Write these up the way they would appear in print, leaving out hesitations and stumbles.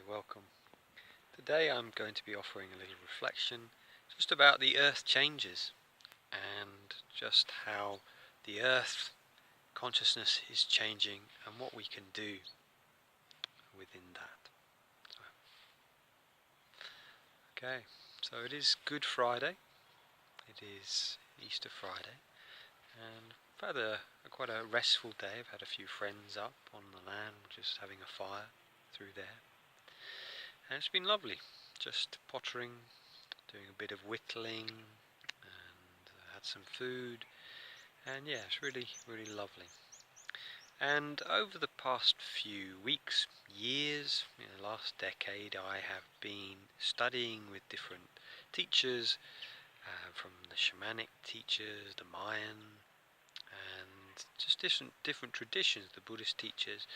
Welcome. Today I'm going to be offering a little reflection just about the earth changes and just how the earth consciousness is changing and what we can do within that. Okay, so it is Good Friday. It is Easter Friday, and I've had quite a restful day. I've had a few friends up on the land just having a fire through there, and it's been lovely just pottering, doing a bit of whittling, and had some food, and yeah, it's really, really lovely. And over the past few weeks, years, the last decade, I have been studying with different teachers, from the shamanic teachers, the Mayan, and just different traditions, the Buddhist teachers,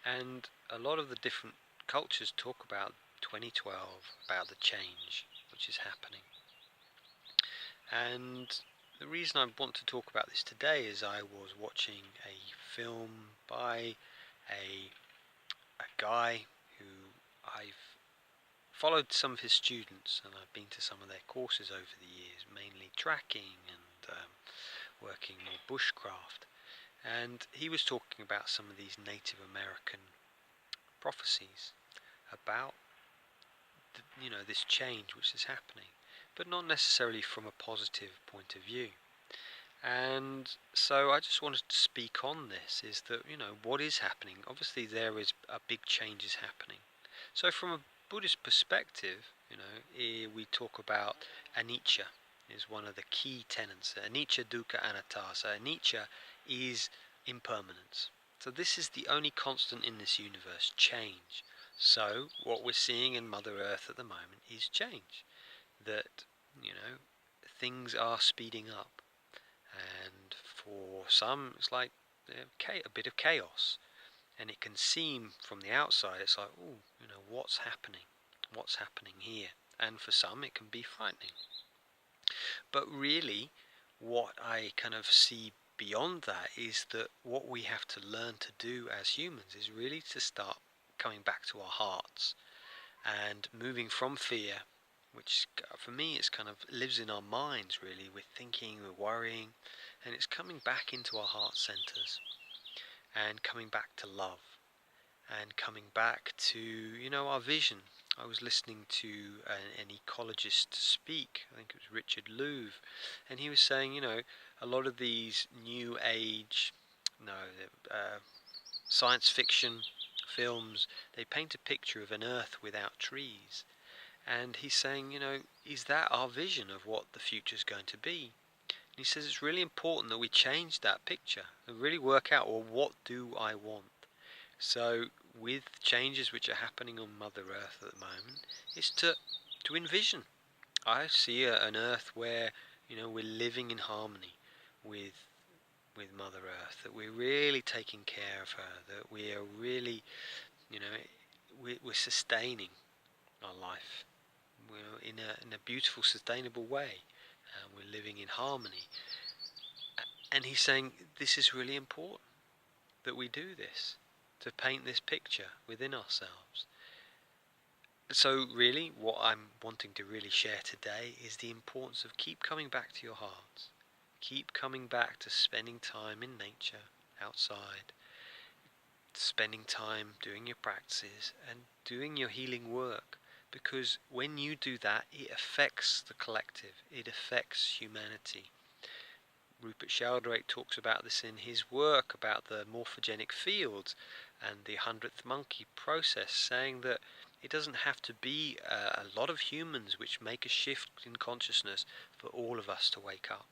and a lot of the different cultures talk about 2012, about the change which is happening. And the reason I want to talk about this today is I was watching a film by a guy who I've followed some of his students, and I've been to some of their courses over the years, mainly tracking and working more bushcraft. And he was talking about some of these Native American prophecies about this change which is happening, but not necessarily from a positive point of view. And so I just wanted to speak on this, is that, what is happening? Obviously there is a big changes happening. So from a Buddhist perspective, we talk about anicca is one of the key tenets. Anicca, dukkha, anatta. So anicca is impermanence. So this is the only constant in this universe, change. So what we're seeing in Mother Earth at the moment is change. That, things are speeding up. And for some, it's like a bit of chaos. And it can seem from the outside, it's like, oh, what's happening? What's happening here? And for some, it can be frightening. But really, what I kind of see beyond that is that what we have to learn to do as humans is really to start coming back to our hearts and moving from fear, which for me it's kind of lives in our minds really. We're thinking, we're worrying, and it's coming back into our heart centers and coming back to love and coming back to our vision. I was listening to an ecologist speak, I think it was Richard Louv, and he was saying, a lot of these new age science fiction films, they paint a picture of an earth without trees. And he's saying, is that our vision of what the future is going to be? And he says it's really important that we change that picture and really work out, well, what do I want? So with changes which are happening on Mother Earth at the moment, it's to envision. I see an Earth where we're living in harmony with Mother Earth, that we're really taking care of her, that we are really, we're sustaining our life. We're in a beautiful, sustainable way. We're living in harmony. And he's saying this is really important, that we do this, to paint this picture within ourselves. So really, what I'm wanting to really share today is the importance of keep coming back to your hearts. Keep coming back to spending time in nature, outside, spending time doing your practices and doing your healing work. Because when you do that, it affects the collective, it affects humanity. Rupert Sheldrake talks about this in his work about the morphogenic fields and the 100th monkey process, saying that it doesn't have to be a lot of humans which make a shift in consciousness for all of us to wake up.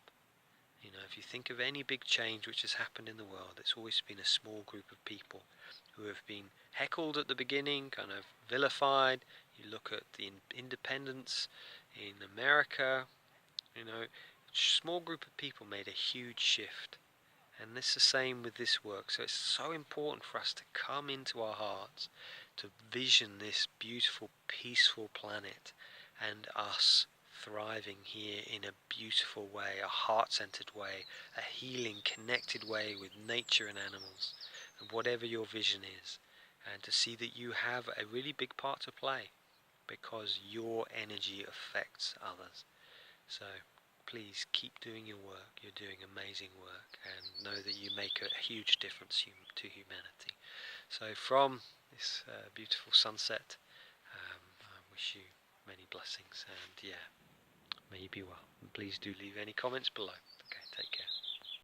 If you think of any big change which has happened in the world, it's always been a small group of people who have been heckled at the beginning, kind of vilified. You look at the independence in America, a small group of people made a huge shift. And it's the same with this work. So it's so important for us to come into our hearts, to vision this beautiful, peaceful planet and us thriving here in a beautiful way, a heart-centered way, a healing, connected way with nature and animals, and whatever your vision is. and to see that you have a really big part to play, because your energy affects others. So please keep doing your work. You're doing amazing work, and know that you make a huge difference to humanity. So from this beautiful sunset, I wish you many blessings, and yeah, may you be well. And please do leave any comments below. Okay, take care.